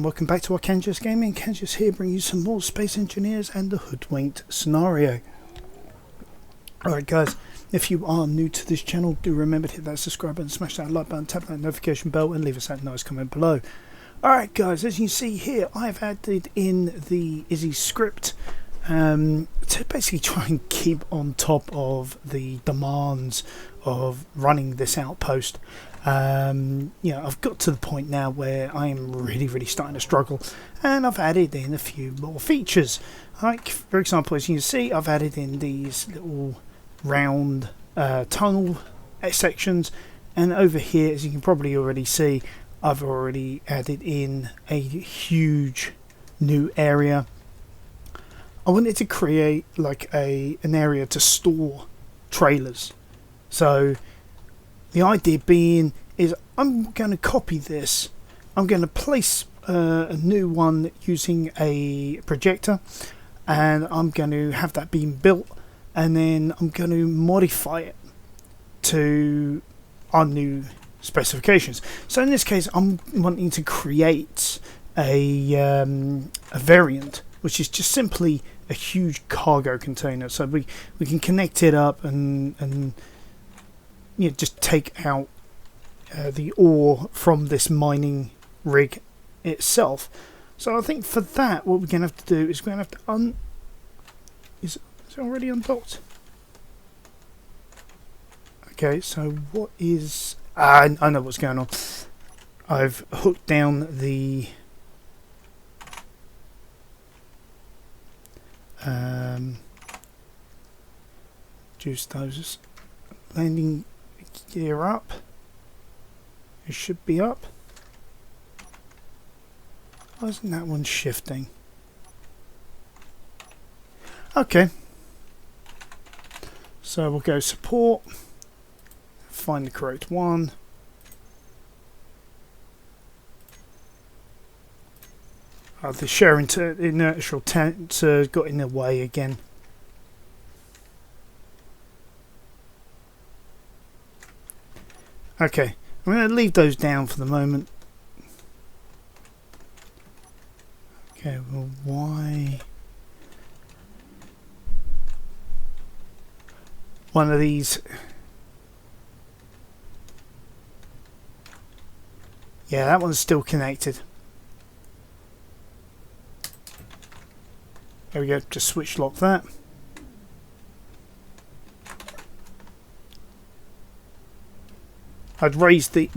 and welcome back to Arkanjus Gaming. Arkanjus here, bringing you some more Space Engineers and the Hoodwinked scenario. Alright guys, if you are new to this channel, do remember to hit that subscribe button, smash that like button, tap that notification bell and leave us that nice comment below. Alright guys, as you can see here, I've added in the Izzy script to basically try and keep on top of the demands of running this outpost. I've got to the point now where I am really starting to struggle, and I've added in a few more features. Like, for example, as you can see, I've added in these little round tunnel sections, and over here, as you can probably already see, I've already added in a huge new area. I wanted to create like an area to store trailers. So the idea being is I'm going to copy this. I'm going to place a new one using a projector, and I'm going to have that being built, and then I'm going to modify it to our new specifications. So in this case, I'm wanting to create a variant, which is just simply a huge cargo container. So we can connect it up and just take out the ore from this mining rig itself. So I think for that, what we're going to have to do is we're going to have to is it already undocked? Okay, so what is... I know what's going on. I've hooked down the juice those landing gear up. It should be up. Why isn't that one shifting? Okay. So we'll go support. Find the correct one. The share inertial tent got in the way again. Okay, I'm going to leave those down for the moment. Okay, well, why? One of these. Yeah, that one's still connected. There we go, just switch lock that. I'd raised the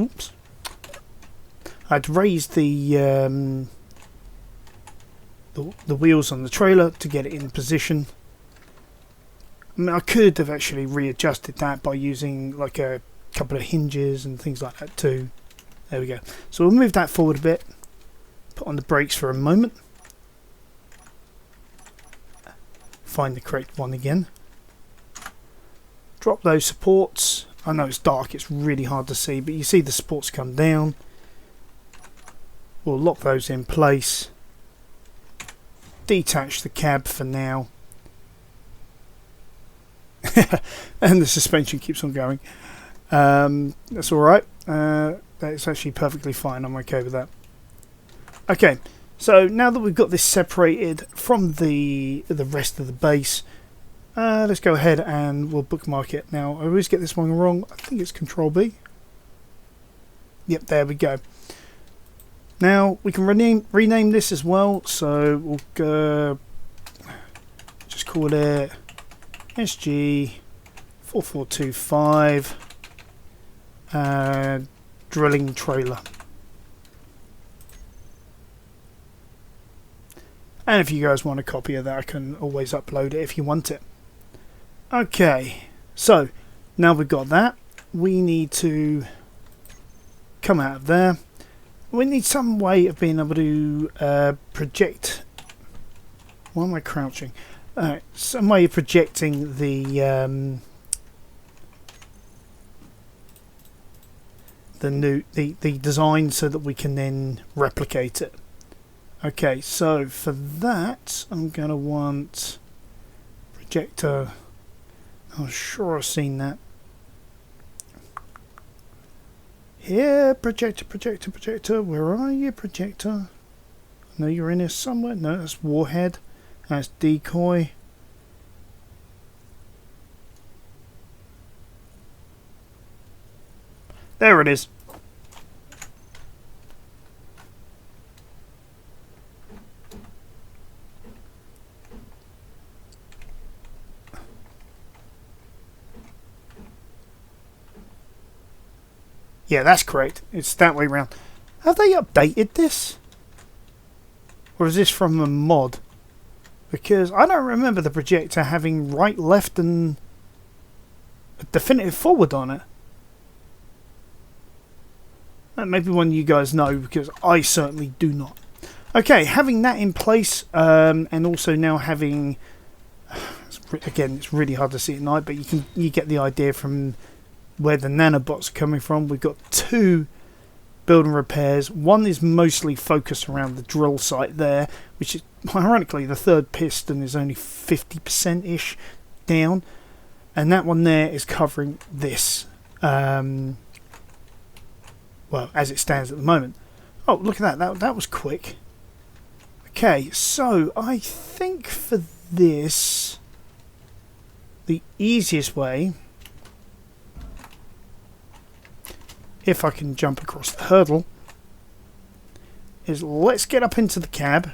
wheels on the trailer to get it in position. I mean, I could have actually readjusted that by using like a couple of hinges and things like that too. There we go. So we'll move that forward a bit. Put on the brakes for a moment. Find the correct one again. Drop those supports. I know it's dark, it's really hard to see, but you see the supports come down. We'll lock those in place. Detach the cab for now. And the suspension keeps on going. That's alright. That's actually perfectly fine. I'm okay with that. Okay, so now that we've got this separated from the rest of the base, let's go ahead and we'll bookmark it. Now, I always get this one wrong. I think it's Control B. Yep, there we go. Now, we can rename this as well. So, we'll go... just call it SG4425 Drilling Trailer. And if you guys want a copy of that, I can always upload it if you want it. Okay, so now we've got that, we need to come out of there. We need some way of being able to project. Why am I crouching? Some way of projecting the design so that we can then replicate it. Okay, so for that, I'm going to want projector. I'm sure I've seen that. Here, projector, where are you, projector? No, you're in here somewhere. No, that's warhead. That's decoy. There it is. Yeah, that's correct. It's that way round. Have they updated this? Or is this from a mod? Because I don't remember the projector having right, left and a definitive forward on it. Maybe one of you guys know, because I certainly do not. Okay, having that in place, and also now having... Again, it's really hard to see at night, but you get the idea from where the nanobots are coming from. We've got 2 building repairs. One is mostly focused around the drill site there, which is, ironically, the 3rd piston is only 50%-ish down. And that one there is covering this. Well, as it stands at the moment. Oh, look at that. That was quick. Okay, so I think for this, the easiest way, if I can jump across the hurdle, is let's get up into the cab.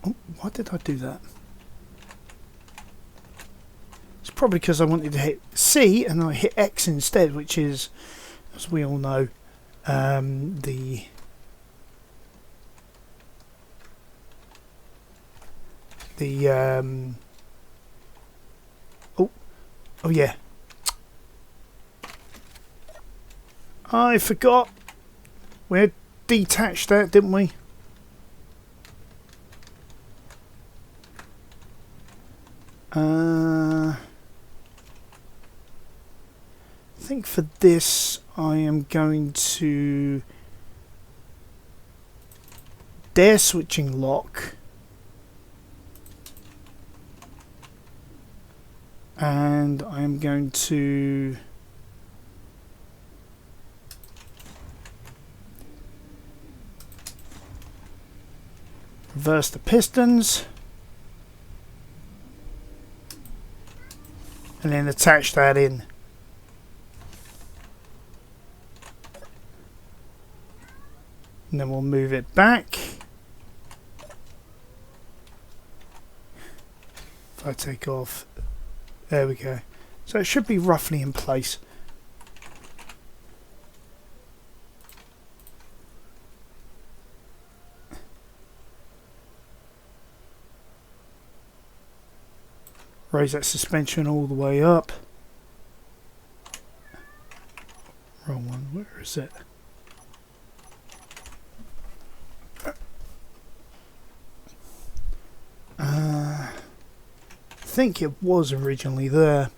Oh, why did I do that? It's probably because I wanted to hit C and I hit X instead, which is, as we all know, the oh yeah, I forgot. We had detached that, didn't we? I think for this I am going to dare switching lock, and I am going to reverse the pistons and then attach that in. And then we'll move it back. If I take off, there we go. So it should be roughly in place. Raise that suspension all the way up. Wrong one, where is it? I think it was originally there.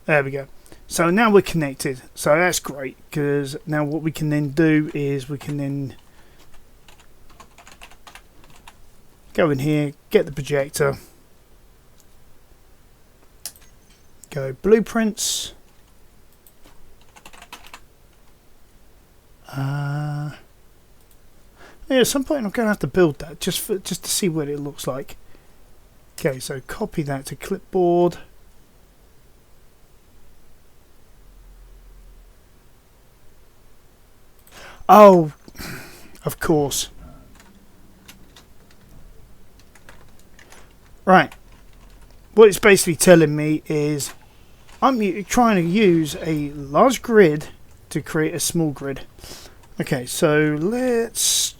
There we go. So now we're connected. So that's great, because now what we can then do is we can then go in here, get the projector, go blueprints. Yeah, at some point I'm going to have to build that just to see what it looks like. Okay, so copy that to clipboard. Oh, of course. Right. What it's basically telling me is I'm trying to use a large grid to create a small grid. Okay, so let's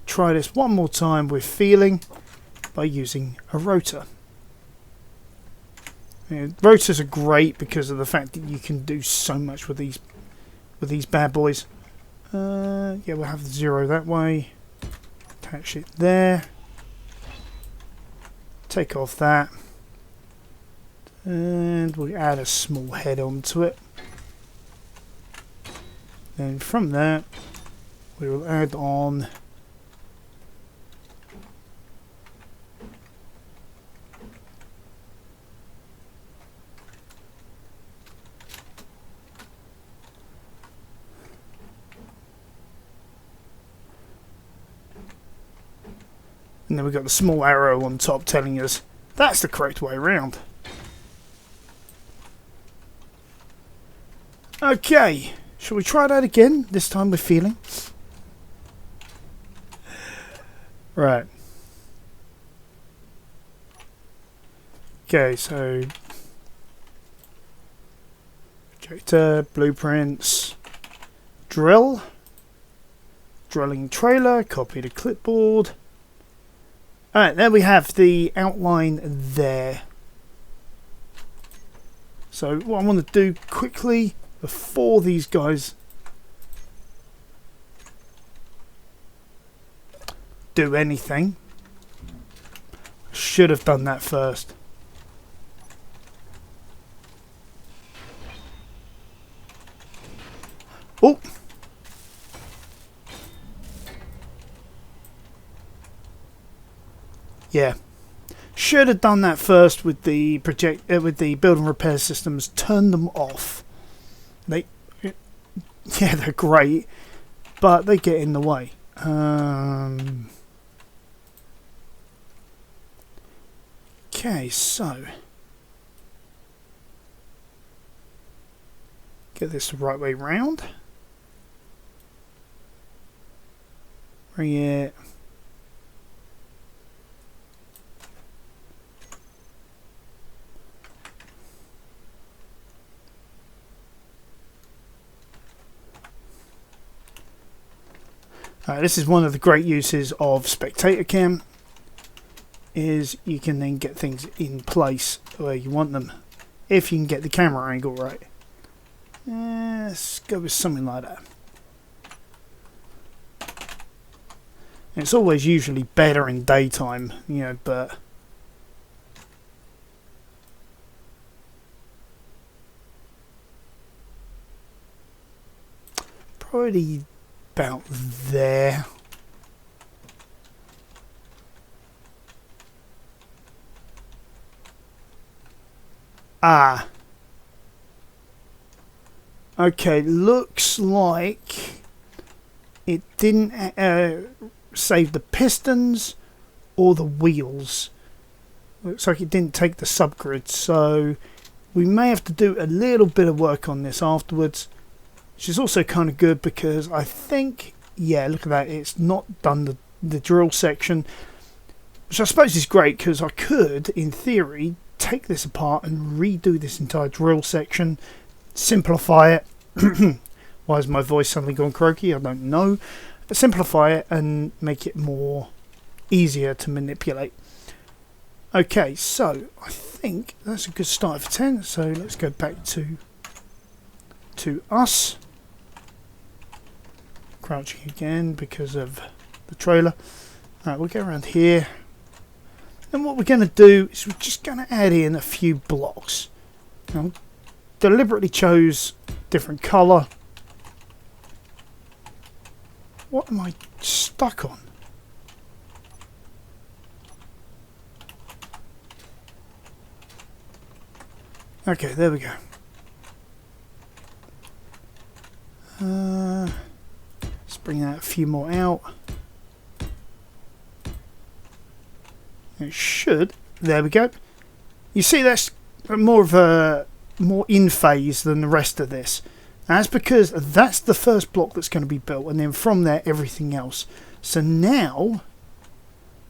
try this one more time with feeling by using a rotor. Yeah, rotors are great because of the fact that you can do so much with these bad boys. Yeah, we'll have the 0 that way. Attach it there. Take off that. And we'll add a small head onto it. Then from that, we will add on And then we've got the small arrow on top telling us that's the correct way around. Okay, shall we try that again? This time with feeling. Right. Okay, so projector, blueprints, drill, drilling trailer, copy to clipboard. Alright, there we have the outline there. So what I want to do quickly before these guys do anything, I should have done that first. Oh! Yeah, should have done that first with the with the build and repair systems. Turn them off. They, yeah, they're great, but they get in the way. Okay, so get this the right way round. Bring it. This is one of the great uses of spectator cam, is you can then get things in place where you want them if you can get the camera angle right. Let's go with something like that. It's always usually better in daytime, you know, but probably about there. Ah. Okay, looks like it didn't save the pistons or the wheels. Looks like it didn't take the subgrid, so we may have to do a little bit of work on this afterwards. Which is also kind of good because I think, yeah, look at that, it's not done the drill section, which I suppose is great because I could, in theory, take this apart and redo this entire drill section, simplify it. Why has my voice suddenly gone croaky? I don't know. Simplify it and make it more easier to manipulate. Okay, so I think that's a good start for 10. So let's go back to us. Crouching again because of the trailer. Alright, we'll go around here. And what we're going to do is we're just going to add in a few blocks. Now, deliberately chose different colour. What am I stuck on? Okay, there we go. Let's bring that a few more out. It should. There we go. You see, that's more in phase than the rest of this. That's because that's the first block that's going to be built, and then from there everything else. So now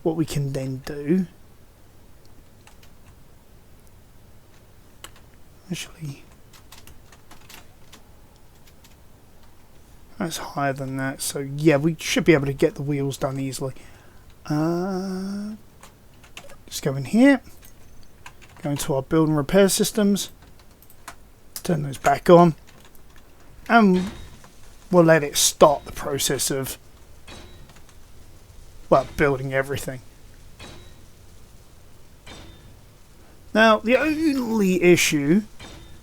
what we can then do, actually, that's higher than that, so yeah, we should be able to get the wheels done easily. Just go in here, go into our build and repair systems, turn those back on, and we'll let it start the process of, well, building everything. Now, the only issue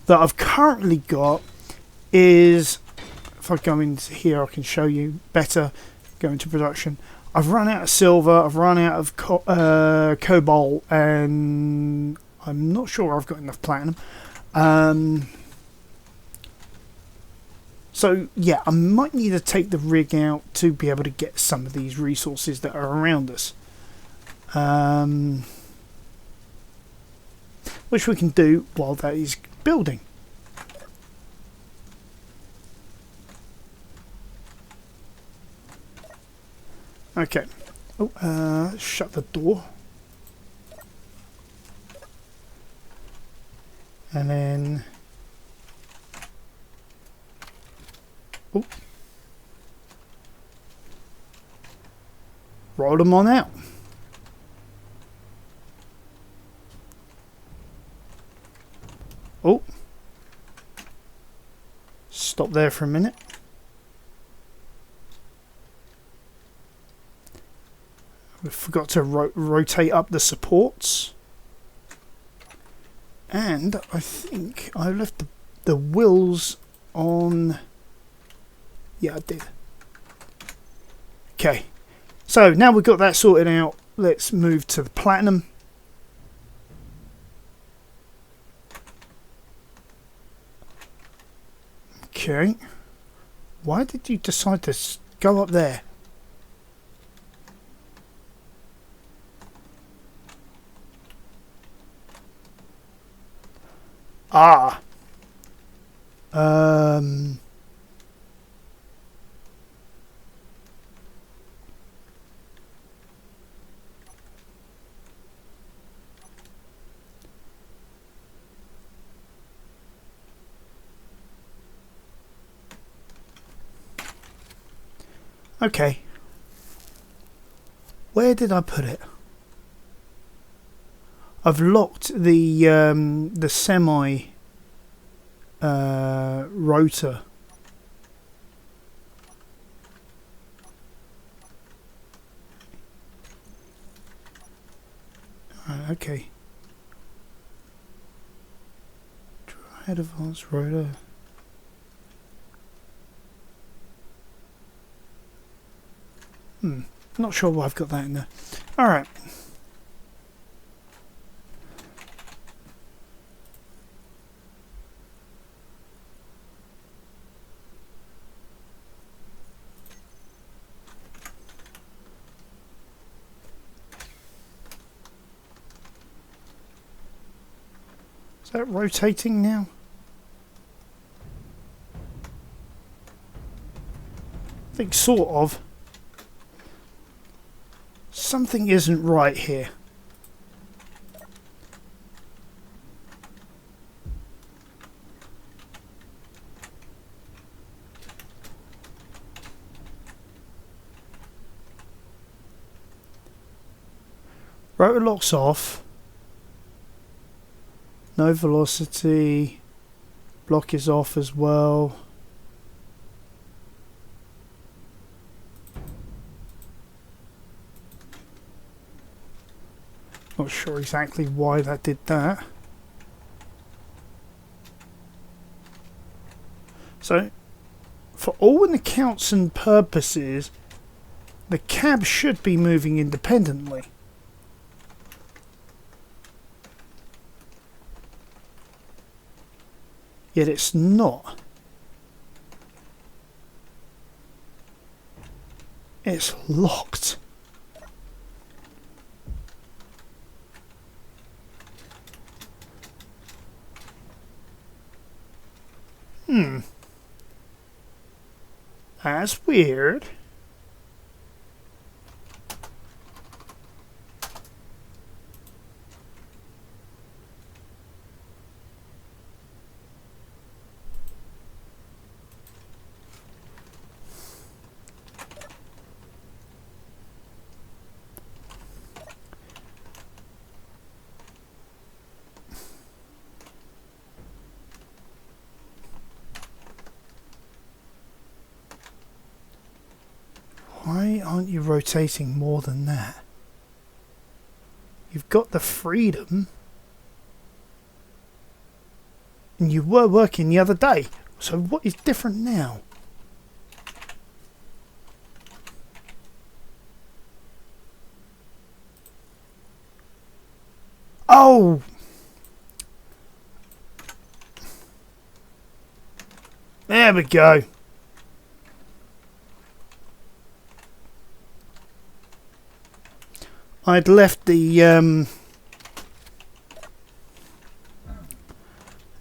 that I've currently got is, if I go into here I can show you better, go into production. I've run out of silver, I've run out of cobalt, and I'm not sure I've got enough platinum. So yeah, I might need to take the rig out to be able to get some of these resources that are around us. which we can do while that is building. Okay. Oh, shut the door. And then... Oh. Roll them on out. Oh. Stop there for a minute. We forgot to rotate up the supports. And I think I left the wheels on... Yeah, I did. Okay. So now we've got that sorted out, let's move to the platinum. Okay. Why did you decide to go up there? Ah. Okay. Where did I put it? I've locked the semi rotor. Okay. Head advanced rotor. Not sure why I've got that in there. Alright. Is that rotating now? I think sort of. Something isn't right here. Rotor locks off. No velocity. Block is off as well. Not sure exactly why that did that. So, for all accounts and purposes, the cab should be moving independently. Yet it's not. It's locked. That's weird. Why aren't you rotating more than that? You've got the freedom. And you were working the other day. So what is different now? Oh! There we go. I'd left the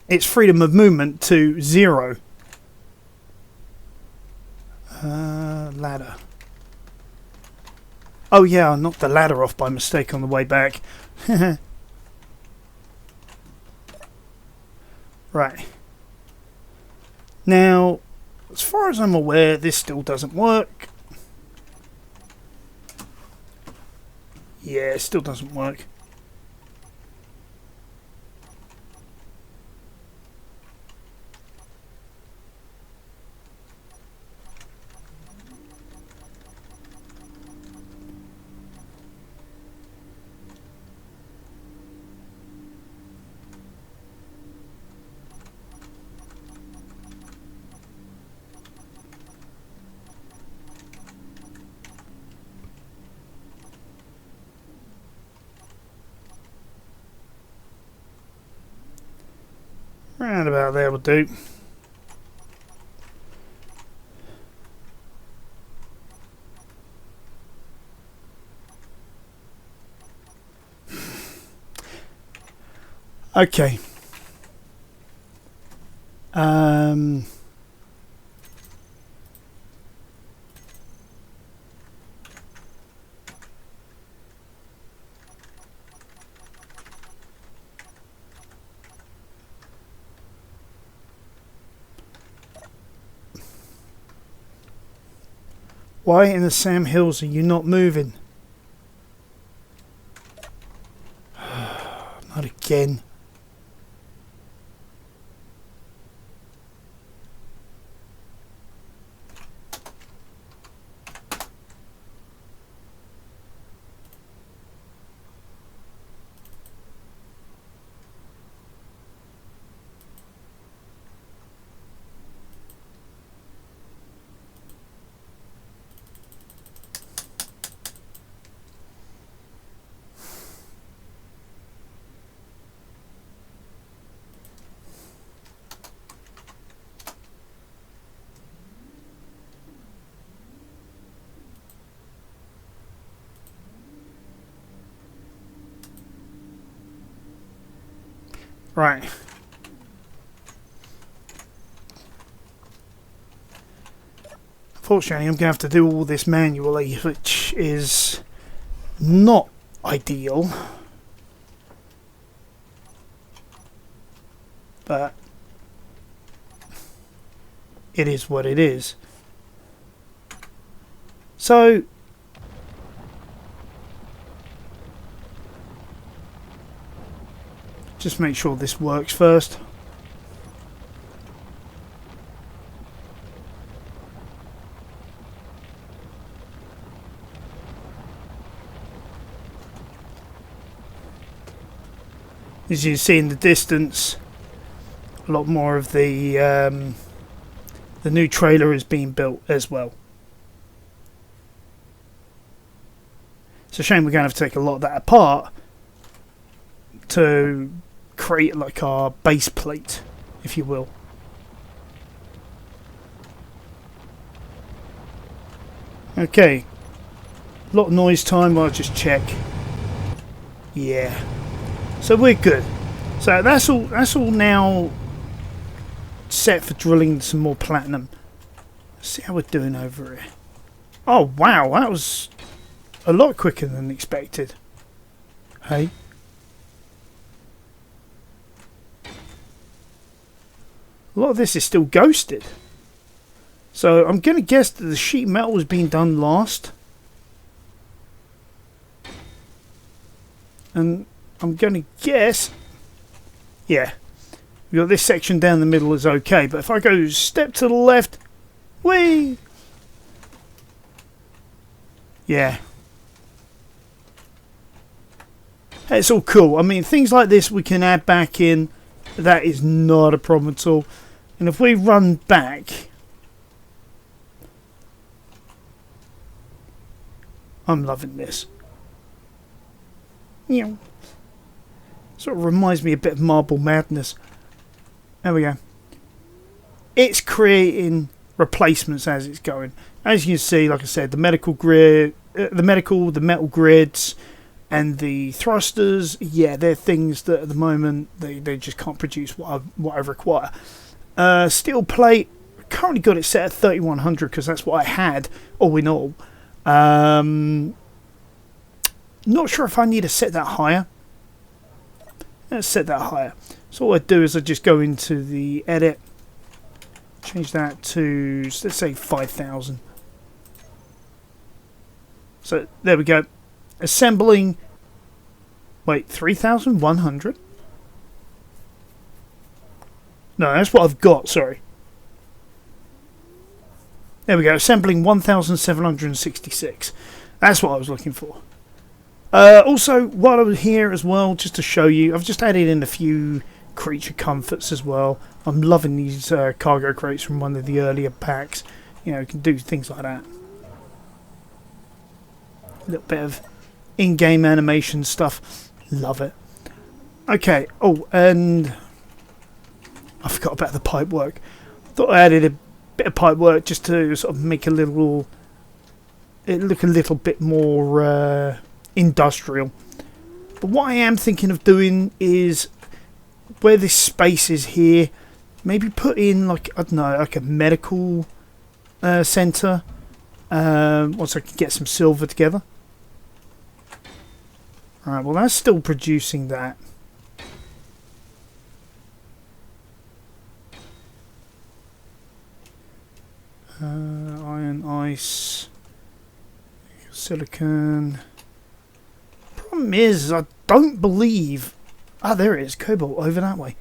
its freedom of movement to 0. Ladder. Oh yeah, I knocked the ladder off by mistake on the way back. Right. Now, as far as I'm aware, this still doesn't work. Yeah, it still doesn't work. Round about there will do. Okay. Why in the Sam Hills are you not moving? Not again. Right. Unfortunately, I'm going to have to do all this manually, which is not ideal. But it is what it is. So just make sure this works first. As you see in the distance, a lot more of the new trailer is being built as well. It's a shame we're going to have to take a lot of that apart to create like our base plate, if you will. Okay, a lot of noise time. I'll just check. Yeah, so we're good. So that's all now set for drilling some more platinum. Let's see how we're doing over here. Oh wow, that was a lot quicker than expected. Hey. A lot of this is still ghosted. So I'm going to guess that the sheet metal was being done last. And I'm going to guess... Yeah. We've got this section down the middle is okay. But if I go step to the left... Whee! Yeah. It's all cool. I mean, things like this we can add back in. That is not a problem at all. And if we run back, I'm loving this. Yeah. Sort of reminds me a bit of Marble Madness. There we go. It's creating replacements as it's going. As you can see, like I said, the medical grid, the metal grids, And the thrusters, yeah, they're things that at the moment they just can't produce what I require. Steel plate, currently got it set at 3100 because that's what I had all in all. Not sure if I need to set that higher. Let's set that higher. So what I do is I just go into the edit, change that to, let's say 5000. So there we go. Assembling, wait, 3100? No, that's what I've got, sorry. There we go, assembling 1766. That's what I was looking for. Also, while I was here as well, just to show you, I've just added in a few creature comforts as well. I'm loving these cargo crates from one of the earlier packs. You know, you can do things like that. A little bit of in-game animation stuff. Love it. Okay, oh, and I forgot about the pipe work. Thought I added a bit of pipe work just to sort of make it look a little bit more industrial. But what I am thinking of doing is, where this space is here, maybe put in like, I don't know, like a medical centre once I can get some silver together. Alright, well that's still producing that. Iron, ice, silicon. Problem is, I don't believe... Ah, there it is, cobalt over that way.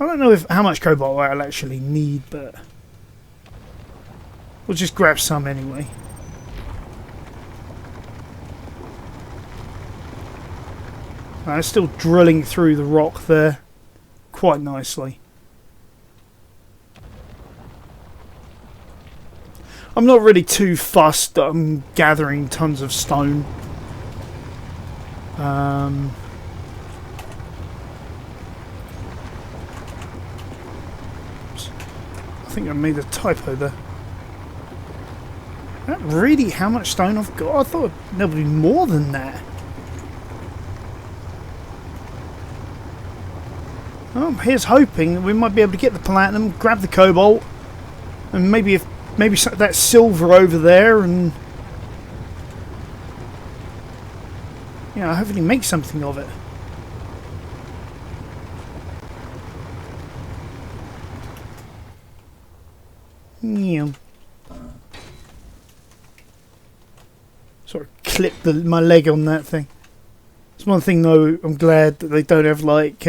I don't know how much cobalt I'll actually need, but we'll just grab some anyway. It's still drilling through the rock there quite nicely. I'm not really too fussed that I'm gathering tons of stone. I think I made a typo there. Is that really how much stone I've got? I thought there would be more than that. Oh, here's hoping that we might be able to get the platinum, grab the cobalt, and maybe that silver over there, and hopefully make something of it. Yeah. Sort of clipped my leg on that thing. It's one thing though, I'm glad that they don't have like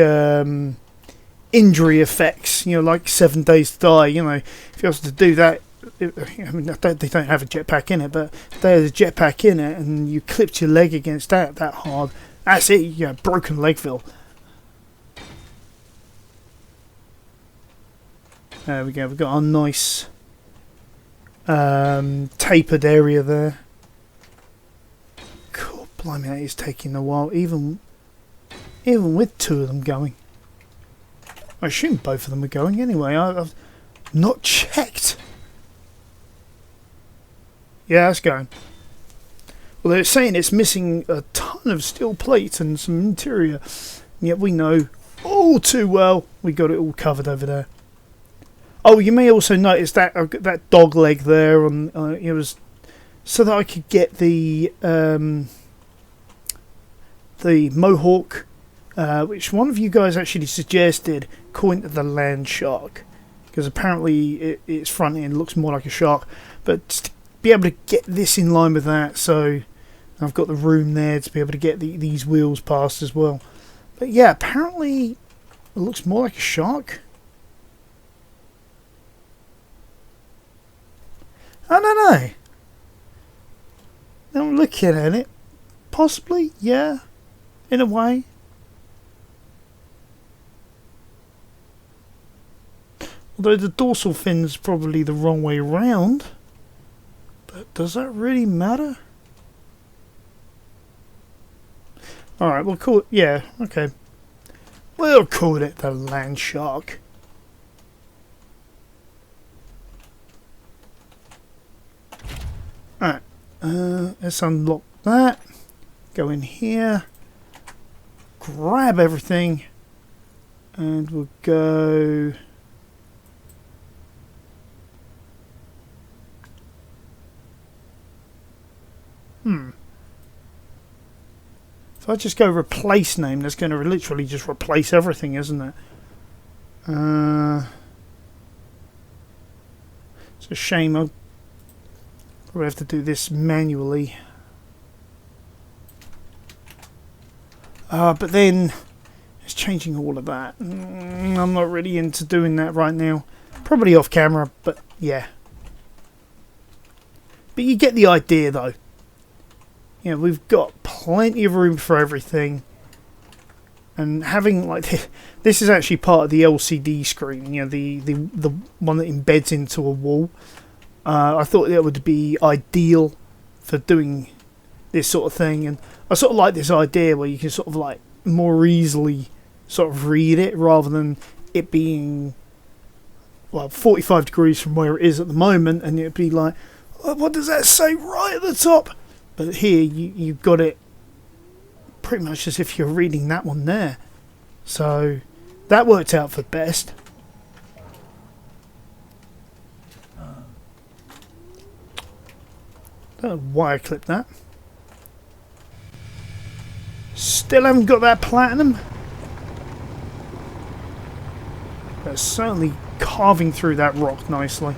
injury effects, like 7 days to die. If you was to do that, they don't have a jetpack in it, but if they had a jetpack in it and you clipped your leg against that hard, that's it, broken legville. There we go, we've got our nice tapered area there. Cool, blimey, that is taking a while, even with 2 of them going. I assume both of them are going anyway. I've not checked. Yeah, it's going. Well, they're saying it's missing a ton of steel plate and some interior. And yet we know all too well we got it all covered over there. Oh, you may also notice that I've got that dog leg there. It was so that I could get the mohawk, which one of you guys actually suggested, calling it the land shark, because apparently its front end looks more like a shark. But to be able to get this in line with that, so I've got the room there to be able to get these wheels past as well. But yeah, apparently it looks more like a shark. I don't know. I'm looking at it. Possibly, yeah, in a way. Although the dorsal fin's probably the wrong way round. But does that really matter? Alright, we'll call it... Yeah, okay. We'll call it the land shark. Alright. Let's unlock that. Go in here, grab everything, and we'll go... If I just go replace name, that's going to literally just replace everything, isn't it? It's a shame. I'll probably have to do this manually. But then it's changing all of that. I'm not really into doing that right now. Probably off camera, but yeah. But you get the idea, though. You know, we've got plenty of room for everything. And having like this is actually part of the LCD screen, you know, the one that embeds into a wall. I thought that would be ideal for doing this sort of thing, and I sort of like this idea where you can sort of like more easily sort of read it rather than it being 45 degrees from where it is at the moment, and it'd be like, oh, what does that say right at the top? But here you've got it pretty much as if you're reading that one there. So that worked out for best. Don't know why I clipped that. Still haven't got that platinum. But certainly carving through that rock nicely.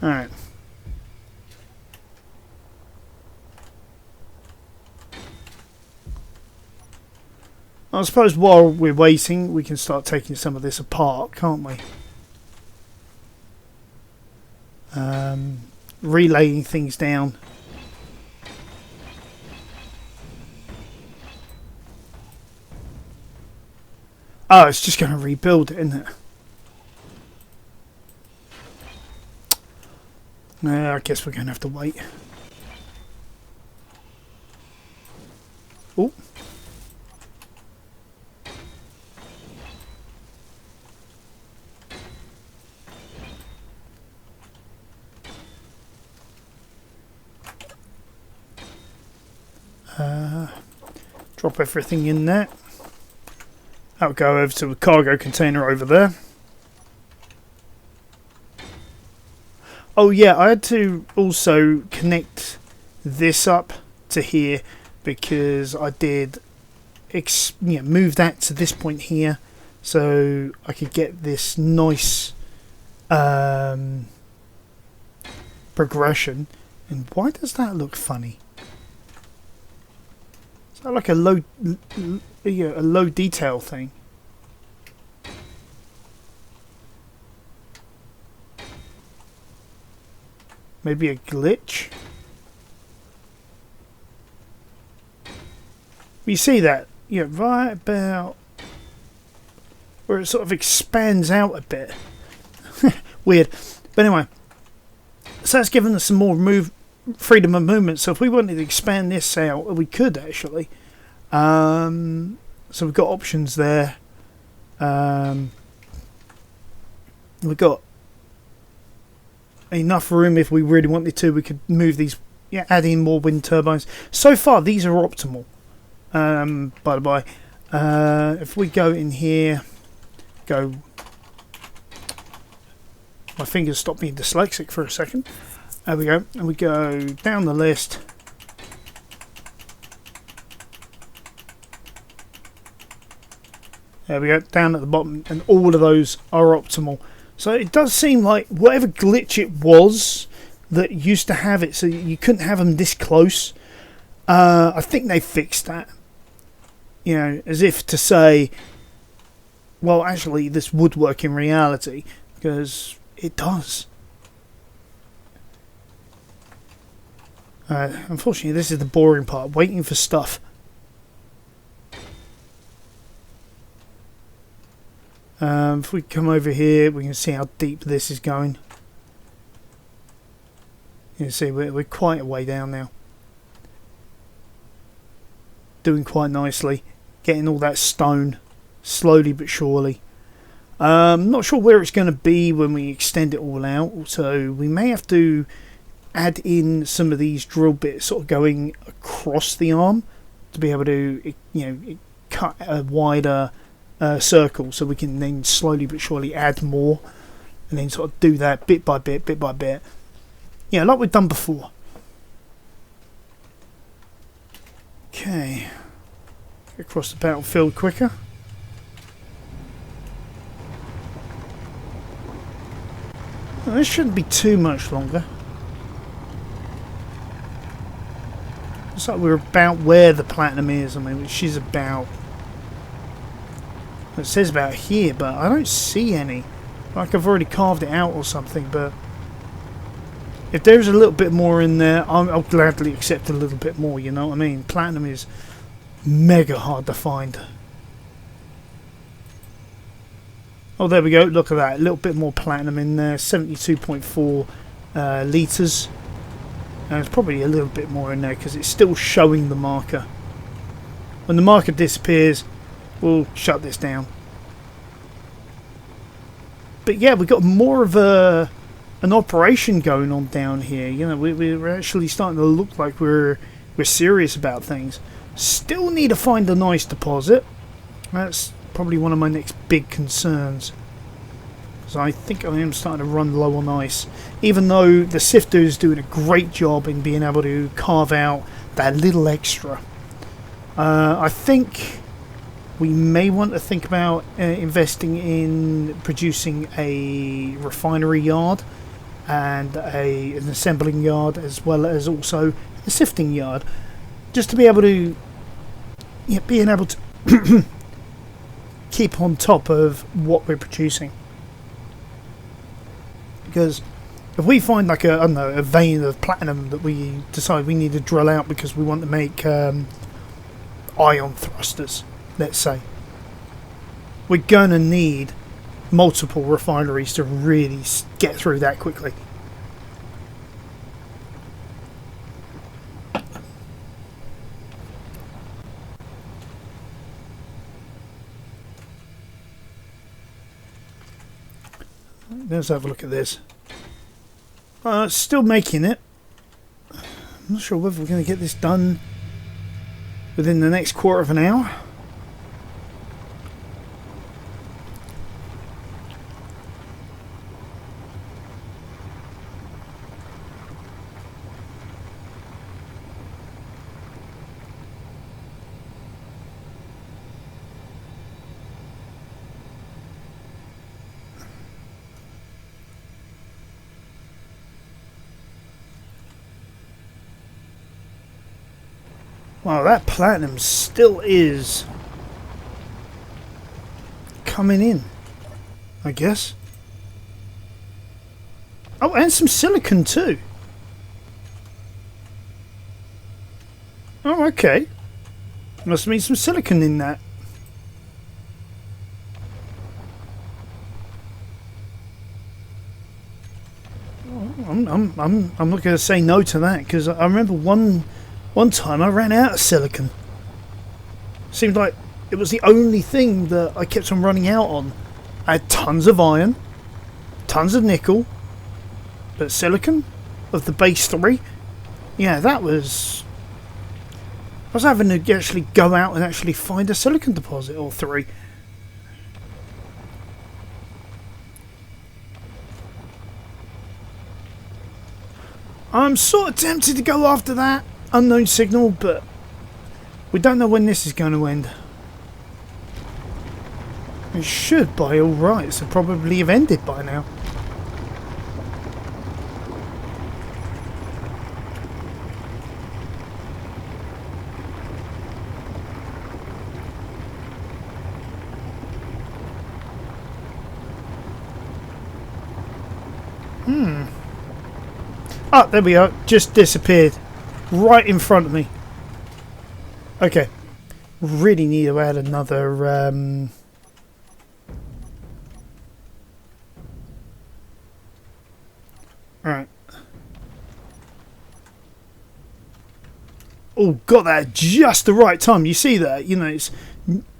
Alright. I suppose while we're waiting, we can start taking some of this apart, can't we? Relaying things down. Oh, it's just going to rebuild it, isn't it? Yeah, I guess we're going to have to wait. Oh. Drop everything in there. That'll go over to the cargo container over there. Oh yeah, I had to also connect this up to here because I did move that to this point here so I could get this nice progression. And why does that look funny? Is that like a low detail thing? Maybe a glitch? You see that? Yeah, right about where it sort of expands out a bit. Weird. But anyway, so that's given us some more freedom of movement. So if we wanted to expand this out, we could actually. So we've got options there. We've got enough room if we really wanted to. We could move these, add in more wind turbines. So far, these are optimal. By the by, if we go in here, my fingers stopped being dyslexic for a second. There we go, and we go down the list. There we go, down at the bottom, and all of those are optimal. So it does seem like whatever glitch it was that used to have it, so you couldn't have them this close. I think they fixed that. You know, as if to say, well, actually, this would work in reality, because it does. Unfortunately, this is the boring part, waiting for stuff. If we come over here, we can see how deep this is going. You can see we're quite a way down now. Doing quite nicely. Getting all that stone slowly but surely. Not sure where it's going to be when we extend it all out, so we may have to add in some of these drill bits sort of going across the arm to be able to, you know, cut a wider circle, so we can then slowly but surely add more and then sort of do that bit by bit, yeah, like we've done before. Okay, get across the battlefield quicker. Well, this shouldn't be too much longer. Looks like we're about where the platinum is. I mean, which is about... It says about here, but I don't see any. Like I've already carved it out or something, but... If there's a little bit more in there, I'll gladly accept a little bit more, you know what I mean? Platinum is mega hard to find. Oh, there we go. Look at that. A little bit more platinum in there. 72.4 litres. And there's probably a little bit more in there because it's still showing the marker. When the marker disappears, we'll shut this down. But yeah, we've got more of an operation going on down here. You know, we're actually starting to look like we're serious about things. Still need to find a nice deposit. That's probably one of my next big concerns, because I think I am starting to run low on ice, even though the sifter is doing a great job in being able to carve out that little extra. I think we may want to think about investing in producing a refinery yard and an assembling yard, as well as also a sifting yard, just to be able to, yeah, being able to keep on top of what we're producing. Because if we find like I don't know, a vein of platinum that we decide we need to drill out because we want to make ion thrusters, let's say, we're going to need multiple refineries to really get through that quickly. Let's have a look at this. Still making it. I'm not sure whether we're going to get this done within the next quarter of an hour. Wow, that platinum still is coming in, I guess. Oh, and some silicon too. Oh, okay. Must be some silicon in that. I'm not going to say no to that, because I remember one time I ran out of silicon. Seemed like it was the only thing that I kept on running out on. I had tons of iron, tons of nickel, but silicon of the base 3, yeah, that was... I was having to actually go out and actually find a silicon deposit or 3. I'm sort of tempted to go after that unknown signal, but we don't know when this is going to end. It should, by all rights, have probably have ended by now. Oh, there we are. Just disappeared. Right in front of me. Okay. Really need to add another... Alright. Oh, got that at just the right time. You see that? You know, it's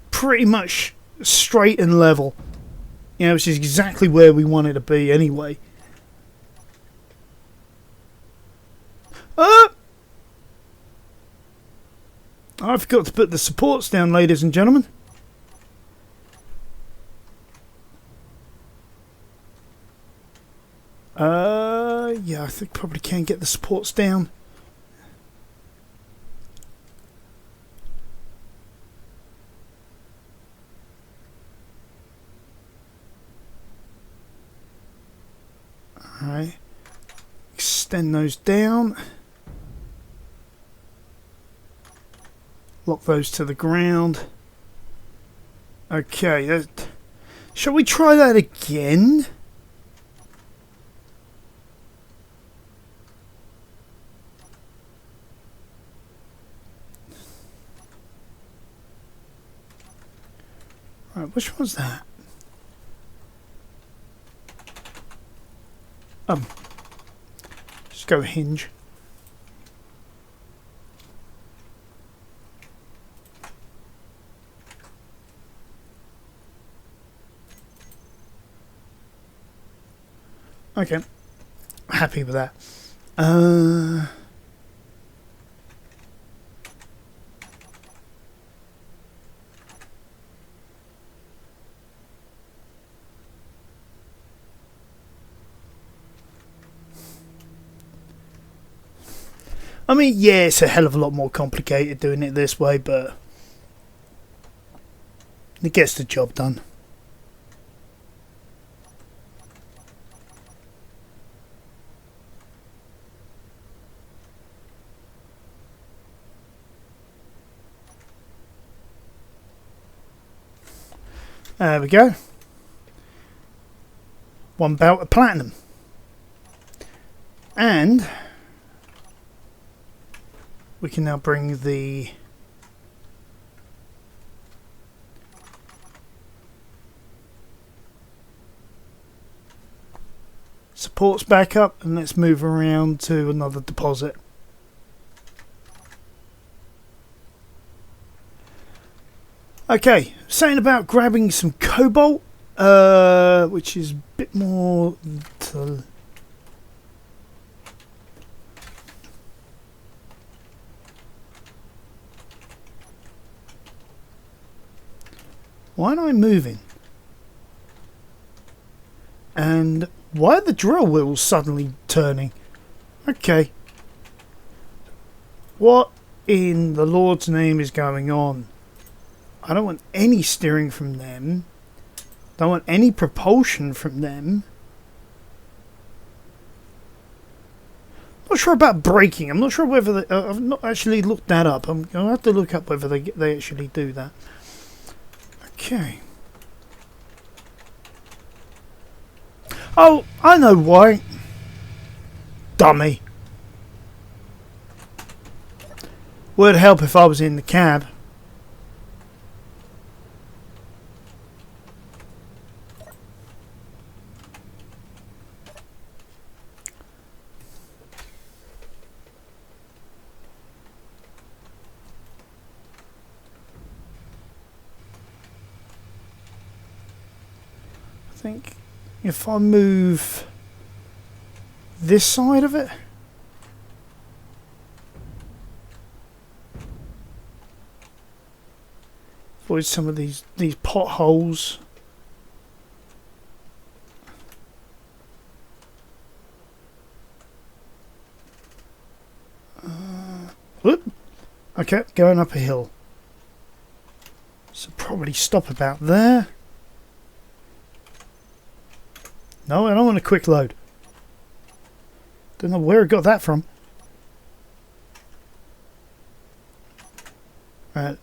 pretty much straight and level. You know, which is exactly where we want it to be anyway. I forgot to put the supports down, ladies and gentlemen. Yeah, I think probably can get the supports down. Alright. Extend those down. Lock those to the ground. Okay. Shall we try that again? Right, which one's that? Just go hinge. Okay, happy with that. I mean, yeah, it's a hell of a lot more complicated doing it this way, but it gets the job done. There we go. One belt of platinum. And we can now bring the supports back up, and let's move around to another deposit. Okay, saying about grabbing some cobalt, which is a bit more to... Why am I moving? And why are the drill wheels suddenly turning? Okay. What in the Lord's name is going on? I don't want any steering from them. Don't want any propulsion from them. Not sure about braking. I'm not sure whether they, I've not actually looked that up. I'm gonna have to look up whether they actually do that. Okay. Oh, I know why. Dummy. Would help if I was in the cab. I think if I move this side of it, avoid some of these potholes. Whoop. Okay, going up a hill. So probably stop about there. No, I don't want a quick load. Don't know where I got that from. Right.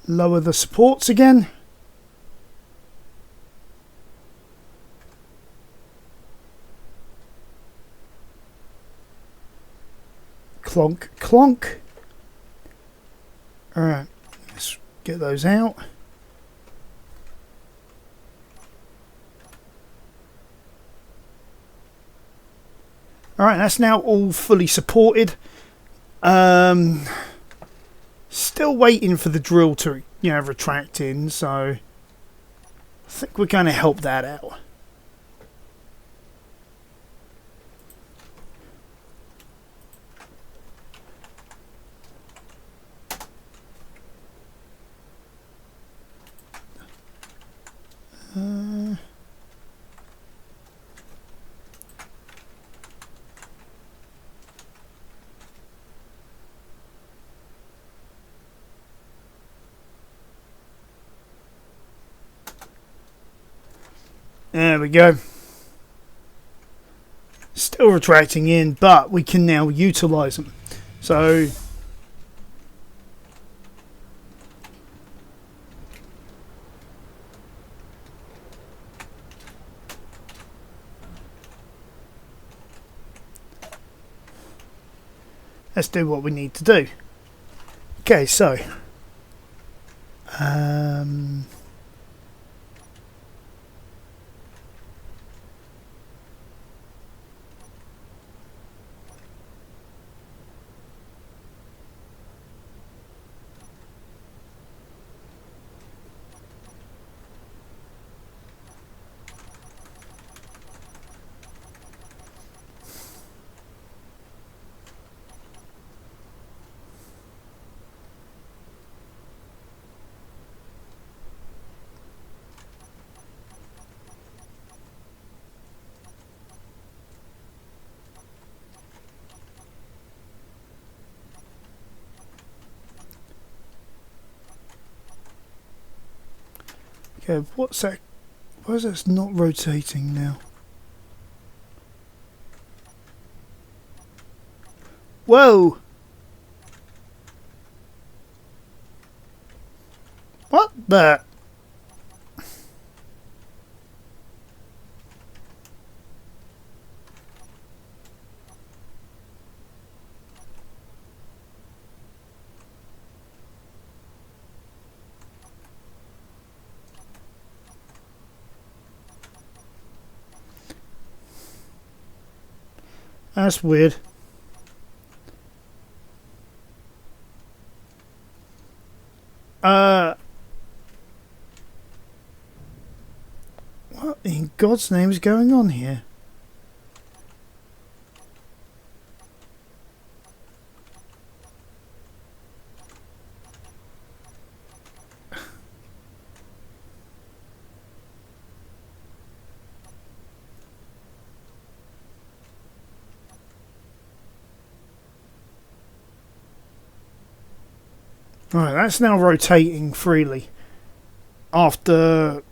Lower the supports again. Clonk, clonk. Alright, let's get those out. Alright, that's now all fully supported. still waiting for the drill to, retract in, so I think we're going to help that out. There we go. Still retracting in, but we can now utilise them. So let's do what we need to do. Okay, so okay, what's that? Why is that not rotating now? Whoa! What the? That's weird. What in God's name is going on here? Right, that's now rotating freely after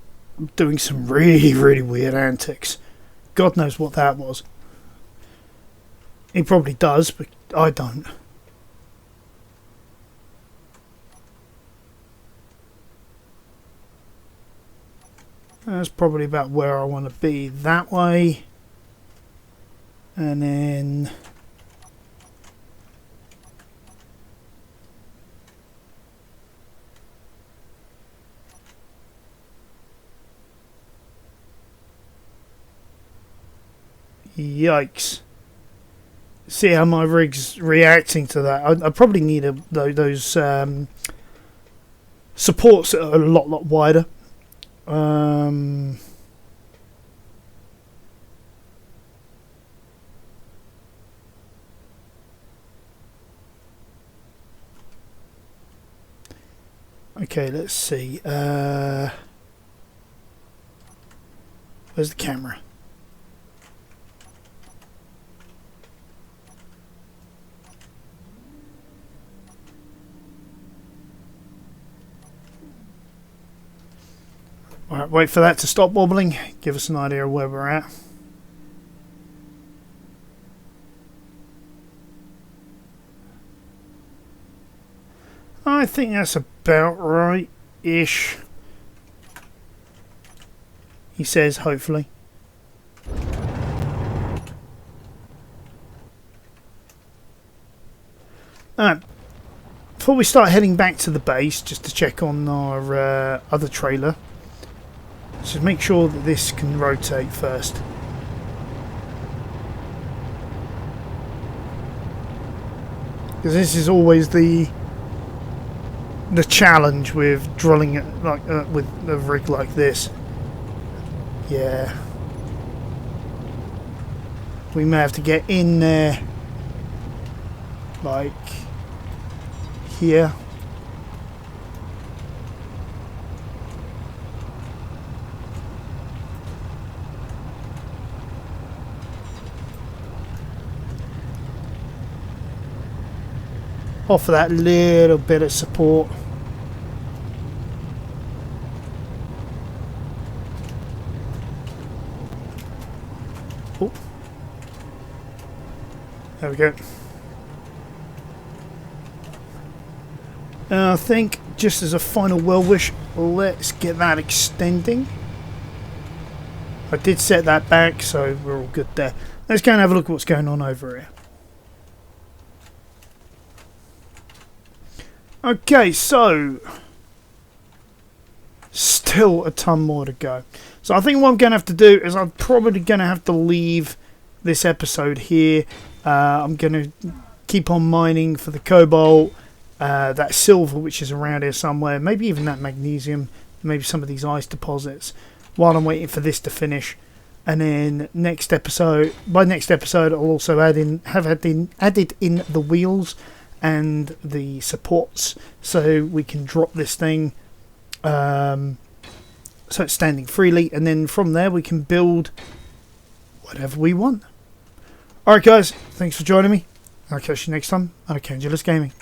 doing some really, really weird antics. God knows what that was. He probably does, but I don't. That's probably about where I want to be. That way. And then yikes. See how my rig's reacting to that. I probably need those supports that are a lot wider. Okay, let's see. Where's the camera? Alright, wait for that to stop wobbling. Give us an idea of where we're at. I think that's about right-ish. He says, hopefully. Before we start heading back to the base, just to check on our other trailer, just make sure that this can rotate first. Because this is always the the challenge with drilling it like with a rig like this. Yeah, we may have to get in there, like here. Offer that little bit of support. Oh. There we go. I think just as a final well wish, let's get that extending. I did set that back, so we're all good there. Let's go and have a look at what's going on over here. Okay, so still a ton more to go. So I think what I'm going to have to do is I'm probably going to have to leave this episode here. I'm going to keep on mining for the cobalt, that silver which is around here somewhere, maybe even that magnesium, maybe some of these ice deposits, while I'm waiting for this to finish. And then next episode, by next episode, I'll also added in the wheels and the supports, so we can drop this thing so it's standing freely, and then from there we can build whatever we want. Alright guys, thanks for joining me. I'll catch you next time on Arcangulus Gaming.